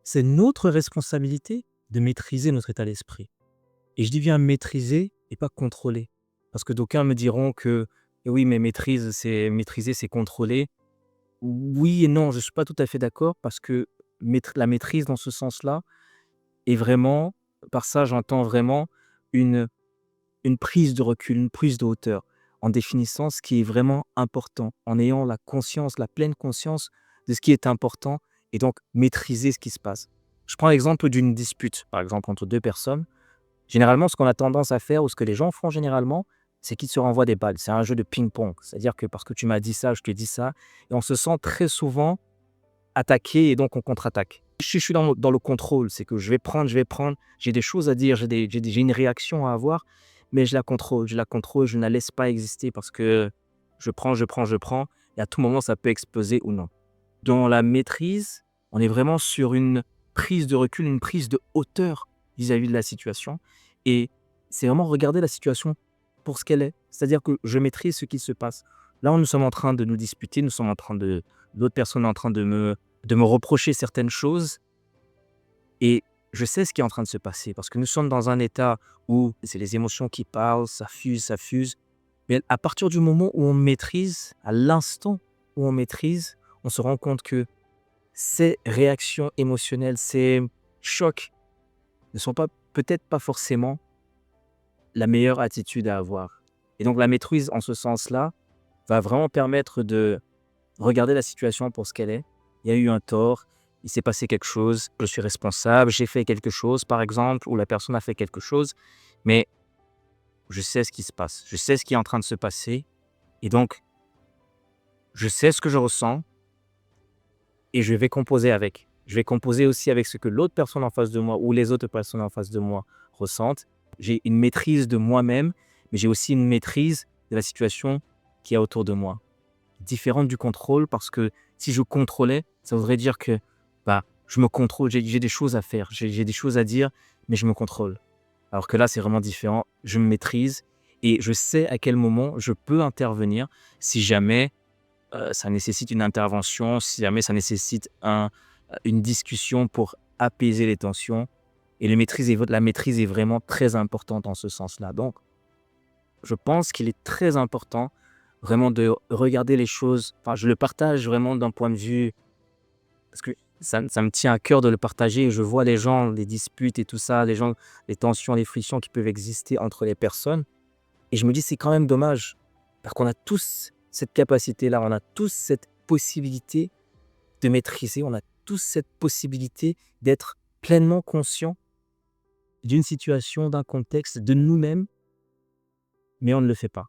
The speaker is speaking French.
c'est notre responsabilité de maîtriser notre état d'esprit. Et je dis bien maîtriser et pas contrôler. Parce que d'aucuns me diront que eh oui, mais maîtriser, c'est contrôler. Oui et non, je ne suis pas tout à fait d'accord parce que la maîtrise dans ce sens-là est vraiment, par ça j'entends vraiment une, une prise de recul, une prise de hauteur, en définissant ce qui est vraiment important, en ayant la conscience, la pleine conscience de ce qui est important et donc maîtriser ce qui se passe. Je prends l'exemple d'une dispute, par exemple entre deux personnes. Généralement, ce qu'on a tendance à faire ou ce que les gens font généralement, c'est qu'ils se renvoient des balles. C'est un jeu de ping-pong. C'est-à-dire que parce que tu m'as dit ça, je te dis ça. Et on se sent très souvent attaqué et donc on contre-attaque. Je suis dans le contrôle. C'est que je vais prendre. J'ai des choses à dire, j'ai une réaction à avoir, mais je la contrôle, je ne la laisse pas exister parce que je prends. Et à tout moment, ça peut exploser ou non. Dans la maîtrise, on est vraiment sur une prise de recul, une prise de hauteur vis-à-vis de la situation et c'est vraiment regarder la situation pour ce qu'elle est. C'est-à-dire que je maîtrise ce qui se passe. Là, nous sommes en train de nous disputer, nous sommes en train de l'autre personne est en train de me reprocher certaines choses et je sais ce qui est en train de se passer parce que nous sommes dans un état où c'est les émotions qui parlent, ça fuse. Mais à partir du moment où on maîtrise, à l'instant où on maîtrise, on se rend compte que ces réactions émotionnelles, ces chocs ne sont pas peut-être pas forcément la meilleure attitude à avoir. Et donc la maîtrise en ce sens-là va vraiment permettre de regarder la situation pour ce qu'elle est. Il y a eu un tort, il s'est passé quelque chose, je suis responsable, j'ai fait quelque chose par exemple, ou la personne a fait quelque chose, mais je sais ce qui se passe, je sais ce qui est en train de se passer, et donc je sais ce que je ressens, et je vais composer avec. Je vais composer aussi avec ce que l'autre personne en face de moi ou les autres personnes en face de moi ressentent. J'ai une maîtrise de moi-même, mais j'ai aussi une maîtrise de la situation qui est autour de moi. Différente du contrôle parce que si je contrôlais, ça voudrait dire que bah, je me contrôle, j'ai des choses à faire, j'ai des choses à dire, mais je me contrôle. Alors que là, c'est vraiment différent. Je me maîtrise et je sais à quel moment je peux intervenir si jamais ça nécessite une intervention, si jamais ça nécessite une discussion pour apaiser les tensions et la maîtrise est vraiment très importante en ce sens-là. Donc, je pense qu'il est très important vraiment de regarder les choses enfin, je le partage vraiment d'un point de vue parce que ça me tient à cœur de le partager et je vois les gens, les disputes et tout ça, les tensions, les frictions qui peuvent exister entre les personnes et je me dis: «C'est quand même dommage» parce qu'on a tous cette capacité-là, on a tous cette possibilité de maîtriser, on a tous cette possibilité d'être pleinement conscient d'une situation, d'un contexte, de nous-mêmes, mais on ne le fait pas.